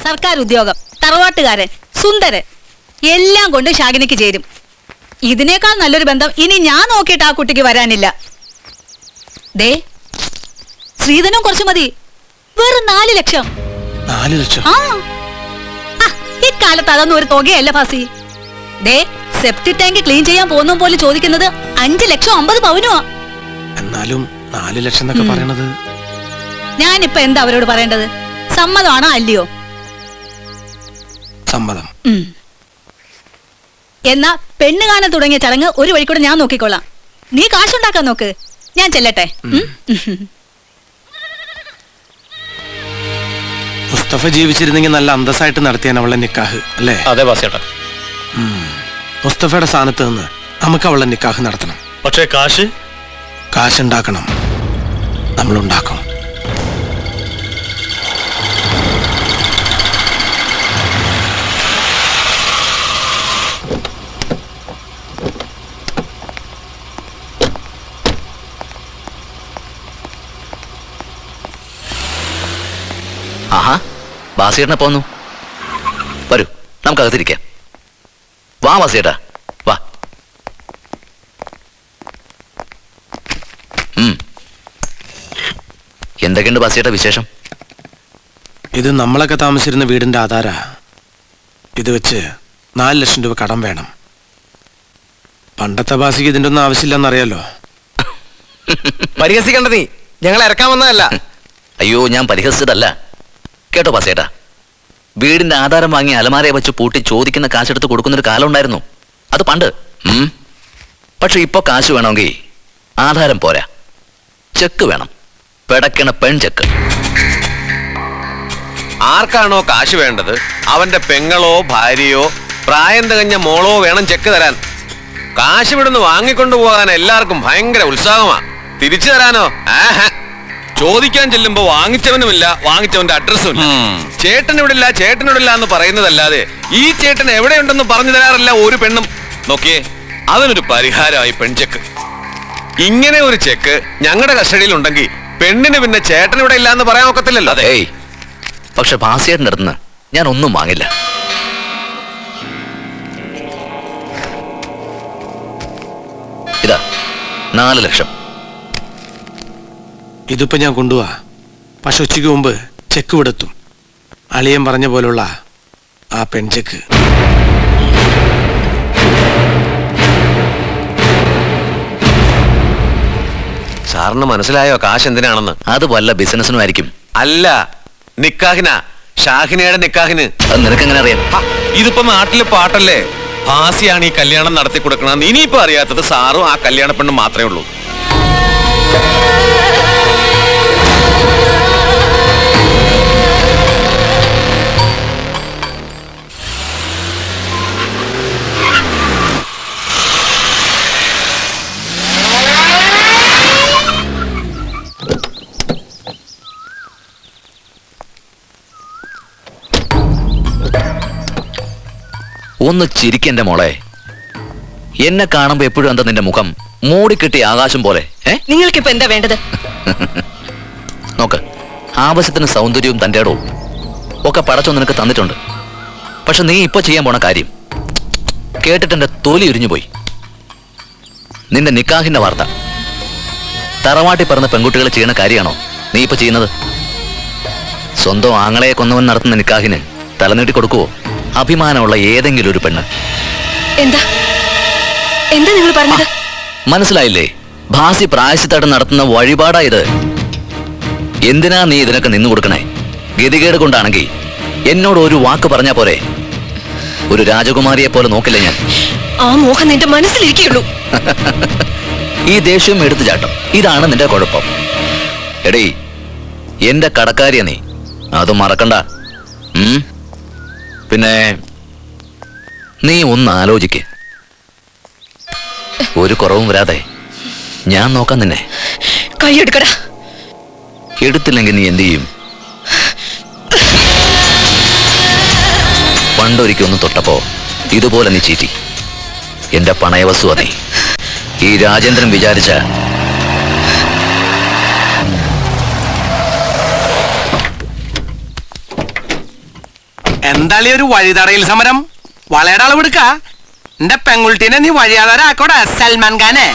സർക്കാർ ഉദ്യോഗം, തറവാട്ടുകാരൻ, സുന്ദരൻ എല്ലാം കൊണ്ട് ഷാഗിനിക്ക് ചേരും. ഇതിനേക്കാൾ നല്ലൊരു ബന്ധം ഇനി ഞാൻ നോക്കിയിട്ട് ആ കുട്ടിക്ക് വരാനില്ല. ദേ ശ്രീധനും കുറച്ചു മതി, വെറും 4 ലക്ഷം. 4 ലക്ഷം? ഇക്കാലത്ത് അതൊന്നും ഒരു തുകയല്ല ഭാസി. ദേ സെപ്റ്റിക് ടാങ്ക് ക്ലീൻ ചെയ്യാൻ പോകുന്ന പോലെ ചോദിക്കുന്നത് 5 ലക്ഷം 50 പവനുമാ. എന്നാലും 4 ലക്ഷം എന്നൊക്കെ പറയണത്. ഞാനിപ്പോ എന്താ അവരോട് പറയേണ്ടത്? സമ്മതമാണോ അല്ലയോ? സമ്മതം. എന്നാ പെണ്ണ് കാണാൻ തുടങ്ങിയ ചടങ്ങ് ഒരു വഴിക്കൂടെ ഞാൻ നോക്കിക്കോളാം. നീ കാശുണ്ടാക്കാൻ നോക്ക്, ഞാൻ ചെല്ലട്ടെ. മുസ്തഫ ജീവിച്ചിരുന്നെങ്കിൽ നല്ല അന്തസ്സായിട്ട് നടത്തിയാൻ അവളെ നിക്കാഹ് അല്ലേ? അതെ ബാസേട്ടാ. മുസ്തഫയുടെ സ്ഥാനത്ത് നിന്ന് നമുക്ക് അവളെ നിക്കാഹ് നടത്തണം. പക്ഷേ കാശുണ്ടാക്കണം, നമ്മളുണ്ടാക്കും. ആഹാ, ബാസിയേട്ടനെ പോന്നു. വരൂ, നമുക്കകത്തിരിക്കാം. വാ ബാസിയേട്ടാ, വാ. എന്തൊക്കെയുണ്ട് ബാസിയേട്ടാ വിശേഷം? ഇത് നമ്മളൊക്കെ താമസിച്ചിരുന്ന വീടിന്റെ ആധാര. ഇത് വെച്ച് 4 ലക്ഷം രൂപ കടം വേണം. പണ്ടത്തെ ബാസിക്ക് ഇതിന്റെ ഒന്നും ആവശ്യമില്ലെന്നറിയാലോ. പരിഹസിക്കണ്ട, നീ ഞങ്ങൾ ഇറക്കാൻ വന്നതല്ല. അയ്യോ, ഞാൻ പരിഹസിച്ചതല്ല. കേട്ടോ ബാസിയേട്ടാ, വീടിന്റെ ആധാരം വാങ്ങി അലമാരയെ വെച്ച് പൂട്ടി ചോദിക്കുന്ന കാശെടുത്ത് കൊടുക്കുന്നൊരു കാലം ഉണ്ടായിരുന്നു. അത് പണ്ട്. പക്ഷെ ഇപ്പൊ കാശ് വേണമെങ്കിൽ ആധാരം പോരാ, ചെക്ക് വേണം. പെടക്കണ പെൺ ചെക്ക്. ആർക്കാണോ കാശ് വേണ്ടത് അവന്റെ പെങ്ങളോ ഭാര്യയോ പ്രായം തികഞ്ഞ മോളോ വേണം ചെക്ക് തരാൻ. കാശ് ഇവിടുന്ന് വാങ്ങിക്കൊണ്ടു പോകാൻ എല്ലാവർക്കും ഭയങ്കര ഉത്സാഹമാ. തിരിച്ചു തരാനോ ചോദിക്കാൻ ചെല്ലുമ്പോ വാങ്ങിച്ചവനുമില്ല, വാങ്ങിച്ചവന്റെ അഡ്രസ്സും ഇല്ല. ചേട്ടനിവിടില്ല ചേട്ടനിവിടില്ല എന്ന് പറയുന്നതല്ലാതെ ഈ ചേട്ടൻ എവിടെയുണ്ടെന്ന് പറഞ്ഞു തരാറില്ല ഒരു പെണ്ണും. നോക്കിയേ, അതിനൊരു പരിഹാരമായി പെൺചെക്ക്. ഇങ്ങനെ ഒരു ചെക്ക് ഞങ്ങളുടെ കസ്റ്റഡിയിൽ ഉണ്ടെങ്കിൽ പെണ്ണിന് പിന്നെ ചേട്ടനിവിടെ ഇല്ല എന്ന് പറയാൻ ഒക്കത്തില്ലല്ലോ. അതെ, പക്ഷെ ബാസിയേട്ടൻ്റെ അടുത്ത് ഞാൻ ഒന്നും വാങ്ങില്ല. ഇതാ 4 ലക്ഷം. ഇതിപ്പോ ഞാൻ കൊണ്ടുപോവാ. പക്ഷെ ഉച്ചയ്ക്ക് മുമ്പ് ചെക്ക് വിടെത്തും. അളിയൻ പറഞ്ഞ പോലുള്ള ആ പെൺചെക്ക്. സാറിന് മനസ്സിലായോ കാശ് എന്തിനാണെന്ന്? അത് വല്ല ബിസിനസിനും ആയിരിക്കും. അല്ല, നിക്കാഹിന, ഷാഹിനയുടെ നിക്കാഹിന്. അത് നിനക്കെങ്ങനെ അറിയാം? ഇതിപ്പോ നാട്ടിലെ പാട്ടല്ലേ. ഭാസിയാണ് ഈ കല്യാണം നടത്തി കൊടുക്കണമെന്ന് ഇനിയിപ്പോ അറിയാത്തത് സാറും ആ കല്യാണ പെണ്ണും മാത്രമേ ഉള്ളൂ. ഒന്ന് ചിരിക്കെന്റെ മോളെ. എന്നെ കാണുമ്പോ എപ്പോഴും എന്താ നിന്റെ മുഖം മൂടിക്കെട്ടിയ ആകാശം പോലെ? നിങ്ങൾക്കിപ്പോ എന്താ വേണ്ടത്? നോക്ക്, ആവശ്യത്തിന് സൗന്ദര്യവും തന്റെ ഇടവും ഒക്കെ പടച്ചോ നിനക്ക് തന്നിട്ടുണ്ട്. പക്ഷെ നീ ഇപ്പൊ ചെയ്യാൻ പോണ കാര്യം കേട്ടിട്ട് എന്റെ തൊലി ഉരിഞ്ഞു പോയി. നിന്റെ നിക്കാഹിന്റെ വാർത്ത. തറവാട്ടി പറഞ്ഞ പെൺകുട്ടികൾ ചെയ്യുന്ന കാര്യമാണോ നീ ഇപ്പൊ ചെയ്യുന്നത്? സ്വന്തം ആങ്ങളയെ കൊന്നവൻ നടത്തുന്ന നിക്കാഹിന് തലനീട്ടി കൊടുക്കുവോ അഭിമാനമുള്ള ഏതെങ്കിലും ഒരു പെണ്ണ്? എന്താ എന്താ നിങ്ങൾ പറഞ്ഞത്? മനസ്സിലായില്ലേ? ഭാസി പ്രായശ്ചിത്തം നടത്തുന്ന വഴിപാടാ ഇത്. എന്തിനാ നീ ഇതിനൊക്കെ നിന്നു കൊടുക്കണേ? ഗതികേട് കൊണ്ടാണെങ്കിൽ എന്നോട് ഒരു വാക്ക് പറഞ്ഞാ പോരെ? ഒരു രാജകുമാരിയെ പോലെ നോക്കില്ല ഞാൻ. ആ മോഹം നിന്റെ മനസ്സിലിരിക്കുള്ളൂ. ഈ ദേഷ്യം എടുത്തുചാട്ടം ഇതാണ് നിന്റെ കുഴപ്പം. എടീ, എന്റെ കടക്കാരിയ നീ, അത് മറക്കണ്ട. പിന്നെ നീ ഒന്ന് ആലോചിക്ക്. ഒരു കുറവും വരാതെ ഞാൻ നോക്കാം നിന്നെ. കൈയെടുക്കടാ. എടുത്തില്ലെങ്കിൽ നീ എന്ത് ചെയ്യും? പണ്ടൊരിക്കൊന്ന് തൊട്ടപ്പോ ഇതുപോലെ നീ ചീറ്റി. എന്റെ പണയവസ്തു അതെ. ഈ രാജേന്ദ്രൻ വിചാരിച്ച എന്താളി ഒരു വഴിതടയിൽ സമരം? വളയുടെ അളവെടുക്ക. എന്റെ പെൺകുട്ടീനെ നീ വഴിയാതാരാക്കോടാ സൽമാൻ ഖാനെ.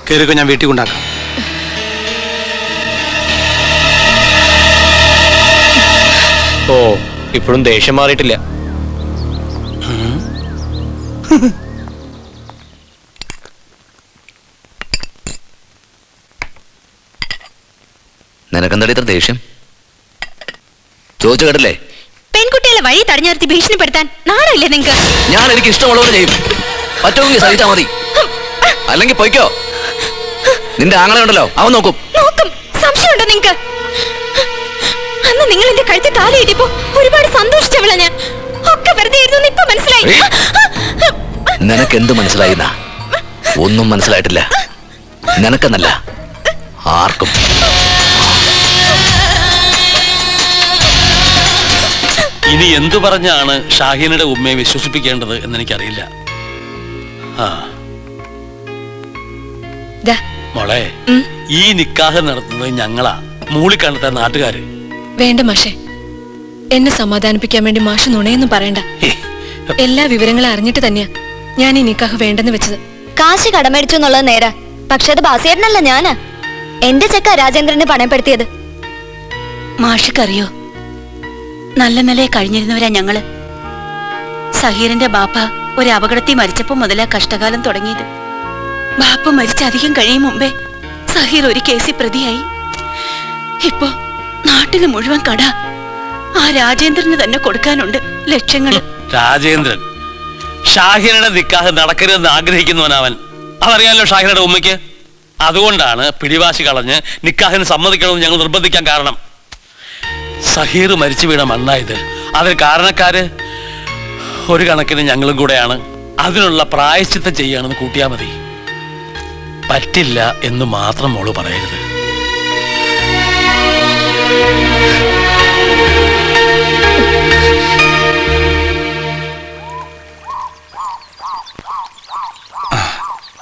കേറിക്കോ, ഞാൻ വീട്ടിൽ കൊണ്ടാക്കാം. ഓ, ഇപ്പോഴും ദേഷ്യം മാറിയിട്ടില്ല. നിനക്കെന്താടി ഇത്ര ദേഷ്യം? ചോദിച്ചു കേട്ടില്ലേ? പെൺകുട്ടികളെ വഴി തടഞ്ഞു നിർത്തി ഭീഷണിപ്പെടുത്താൻ നാണമില്ലേ നിങ്ങക്ക്? ഞാൻ എനിക്ക് ഇഷ്ടമുള്ളവരെ ചെയ്യും. പറ്റുമെങ്കിൽ സഹിച്ചാ മതി, അല്ലെങ്കിൽ പൊയ്ക്കോ. നിന്റെ ആങ്ങളെ ഉണ്ടല്ലോ, അവൻ നോക്കും. നോക്കും. സംശയമുണ്ടോ നിങ്ങക്ക്? അന്ന് നിങ്ങൾ എന്റെ കഴുത്തിൽ താലി ഇട്ടിപ്പോ ഒരുപാട് സന്തോഷിച്ചവളാ ഞാൻ. ഒക്കെ വെറുതെ ആയിരുന്നു ഇപ്പൊ മനസ്സിലായി. നിനക്ക് എന്ത് മനസ്സിലായിന്നാ? ഒന്നും മനസ്സിലായിട്ടില്ല. നിനക്കെന്നല്ല, ആർക്കും. ഇനി എന്തു പറഞ്ഞാണ് ഷാഹിനയുടെ ഉമ്മയെ വിശ്വസിപ്പിക്കേണ്ടത് എന്നെനിക്കറിയില്ല. മോളെ, ഈ നിക്കാഹ് നടത്തുന്നത് ഞങ്ങളാ, മൂളിക്കണ്ടത്തെ നാട്ടുകാര്. വേണ്ട മാഷെ, എന്നെ സമാധാനിപ്പിക്കാൻ വേണ്ടി മാഷ് നുണയൊന്നും പറയണ്ട. എല്ലാ വിവരങ്ങളും അറിഞ്ഞിട്ട് തന്നെയാ ഞാൻ ഈ നിക്കാഹ് വേണ്ടെന്ന് വെച്ചത്. കാശ് കടമേടിച്ചു എന്നുള്ളത് നേരാ, പക്ഷെ അത് ബാസിയേട്ടനല്ല, ഞാനാ. എന്റെ ചെക്ക രാജേന്ദ്രനെ പണയപ്പെടുത്തിയത്. മാഷിക്കറിയോ, നല്ല നിലയെ കഴിഞ്ഞിരുന്നവരാ ഞങ്ങള്. സഹീറിന്റെ ബാപ്പ ഒരു അപകടത്തിൽ മരിച്ചപ്പോ മുതലാ കഷ്ടകാലം തുടങ്ങിയത്. ബാപ്പ മരിച്ച അധികം കഴിയും മുമ്പേ സഹീർ ഒരു കേസിൽ പ്രതിയായി. ഇപ്പോ നാട്ടില് മുഴുവൻ കട ആ രാജേന്ദ്രന് തന്നെ കൊടുക്കാനുണ്ട് ലക്ഷങ്ങള്. രാജേന്ദ്രൻ ഷാഹിനയുടെ നിക്കാഹ് നടക്കരുതെന്ന് ആഗ്രഹിക്കുന്നവനവൻ. അതറിയാലോ ഷാഹിനയുടെ ഉമ്മയ്ക്ക്. അതുകൊണ്ടാണ് പിടിവാശി കളഞ്ഞ് നിക്കാഹിന് സമ്മതിക്കണമെന്ന് ഞങ്ങൾ നിർബന്ധിക്കാൻ കാരണം. സഹീർ മരിച്ചു വീണ മണ്ണായത്. അതിന് കാരണക്കാര് ഒരു കണക്കിന് ഞങ്ങളും കൂടെയാണ്. അതിനുള്ള പ്രായശ്ചിത്തം ചെയ്യാണെന്ന് കൂട്ടിയാ മതി. പറ്റില്ല എന്ന് മാത്രം മോള് പറയരുത്.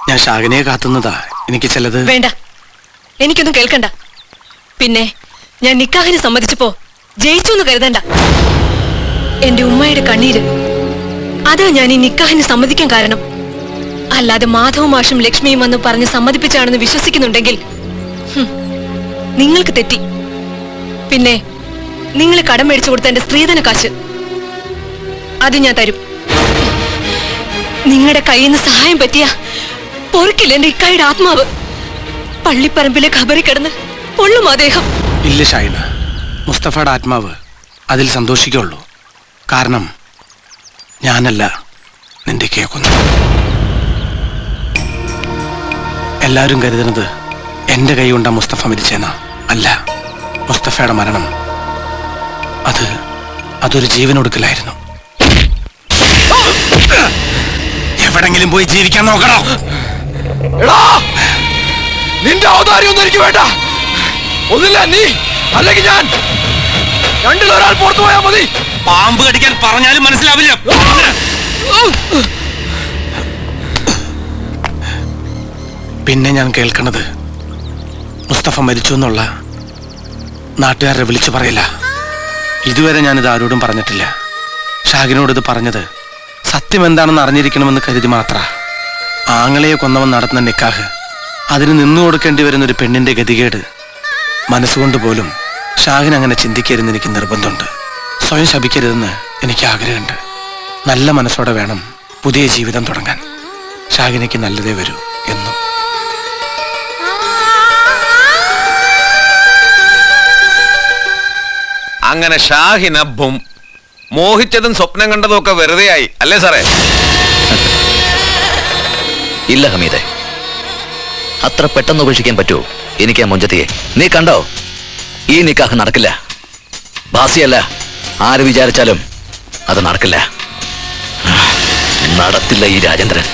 ഞാൻ ഷാഹിനയെ കാത്തുന്നതാ. എനിക്ക് ചിലത് വേണ്ട, എനിക്കൊന്നും കേൾക്കണ്ട. പിന്നെ ഞാൻ നിക്കാഹിന് സമ്മതിച്ചപ്പോ ജയിച്ചു എന്ന് കരുതണ്ട. എന്റെ ഉമ്മയുടെ കണ്ണീര്, അതാ ഞാൻ ഈ നിക്കാഹിന് സമ്മതിക്കാൻ കാരണം. അല്ലാതെ മാധവ മാഷും ലക്ഷ്മിയും വന്ന് പറഞ്ഞ് സമ്മതിപ്പിച്ചാണെന്ന് വിശ്വസിക്കുന്നുണ്ടെങ്കിൽ നിങ്ങൾക്ക് തെറ്റി. പിന്നെ നിങ്ങൾ കടം മേടിച്ചു കൊടുത്ത എന്റെ സ്ത്രീധന കാശ് അത് ഞാൻ തരും. നിങ്ങളുടെ കയ്യിൽ നിന്ന് സഹായം പറ്റിയ പൊറുക്കില്ല എന്റെ ഇക്കായുടെ ആത്മാവ്. പള്ളിപ്പറമ്പിലെ ഖബറി കിടന്ന് പൊള്ളും അദ്ദേഹം. ഇല്ല ഷാഹിന, മുസ്തഫയുടെ ആത്മാവ് അതിൽ സന്തോഷിക്കുള്ളൂ. കാരണം ഞാനല്ല നിന്റെ കേൾക്കുന്നു. എല്ലാവരും കരുതുന്നത് എന്റെ കൈ കൊണ്ടാ മുസ്തഫ മരിച്ചേന. അല്ല, മുസ്തഫയുടെ മരണം അതൊരു ജീവനൊടുക്കലായിരുന്നു. എവിടെങ്കിലും പോയി ജീവിക്കാൻ നോക്കണോ? നിന്റെ ഔദാര്യമൊന്നും എനിക്ക് വേണ്ട. ഒന്നില്ല നീ, അല്ലെങ്കിൽ ഞാൻ. രണ്ടിലൊരാൾ പുറത്തു പോയാൽ മതി. പാമ്പ് കടിക്കാൻ പറഞ്ഞാലും മനസ്സിലാവില്ല. പിന്നെ ഞാൻ കേൾക്കണത് മുസ്തഫ മരിച്ചു എന്നുള്ള നാട്ടുകാരെ വിളിച്ചു പറയില്ല. ഇതുവരെ ഞാനിത് ആരോടും പറഞ്ഞിട്ടില്ല. ഷാഹിനോട് ഇത് പറഞ്ഞത് സത്യം എന്താണെന്ന് അറിഞ്ഞിരിക്കണമെന്ന് കരുതി മാത്ര. ആങ്ങളയെ കൊന്നവൻ നടത്തുന്ന നിക്കാഹ്, അതിന് നിന്നു കൊടുക്കേണ്ടി വരുന്ന ഒരു പെണ്ണിന്റെ ഗതികേട് മനസ്സുകൊണ്ട് പോലും ഷാഹിൻ അങ്ങനെ ചിന്തിക്കരുതെന്ന് എനിക്ക് നിർബന്ധമുണ്ട്. സ്വയം ശപിക്കരുതെന്ന് എനിക്ക് ആഗ്രഹമുണ്ട്. നല്ല മനസ്സോടെ വേണം പുതിയ ജീവിതം തുടങ്ങാൻ. ഷാഹിനയ്ക്ക് നല്ലതേ വരൂ എന്നും. അങ്ങനെ ഷാഹിന ബും. മോഹിച്ചതും സ്വപ്നം കണ്ടതും ഒക്കെ വെറുതെയായി അല്ലേ സാറേ? ഇല്ല ഹമീദെ, അത്ര പെട്ടെന്ന് ഉപേക്ഷിക്കാൻ പറ്റുമോ എനിക്ക് ആ മുഞ്ചത്തിയെ? നീ കണ്ടോ, ഈ നിക്കാഹ് നടക്കില്ല. ബാസിയല്ല, ആര് വിചാരിച്ചാലും അത് നടക്കില്ല. നടത്തില്ല ഈ രാജേന്ദ്രൻ.